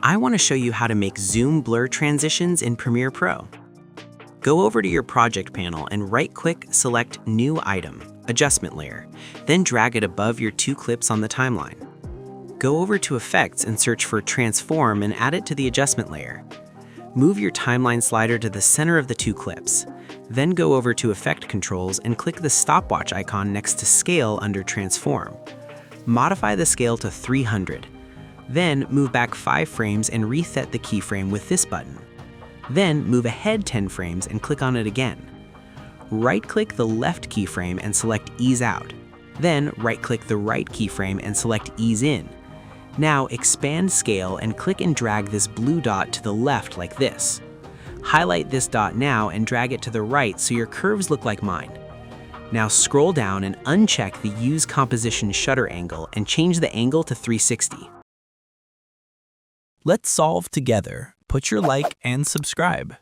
I want to show you how to make zoom blur transitions in Premiere Pro. Go over to your project panel and right-click, select New Item, Adjustment Layer, then drag it above your two clips on the timeline. Go over to Effects and search for Transform and add it to the adjustment layer. Move your timeline slider to the center of the two clips. Then go over to Effect Controls and click the stopwatch icon next to Scale under Transform. Modify the scale to 300. Then move back 5 frames and reset the keyframe with this button. Then move ahead 10 frames and click on it again. Right-click the left keyframe and select Ease Out. Then right-click the right keyframe and select Ease In. Now expand scale and click and drag this blue dot to the left like this. Highlight this dot now and drag it to the right so your curves look like mine. Now scroll down and uncheck the Use Composition Shutter Angle and change the angle to 360. Let's solve together. Put your like and subscribe.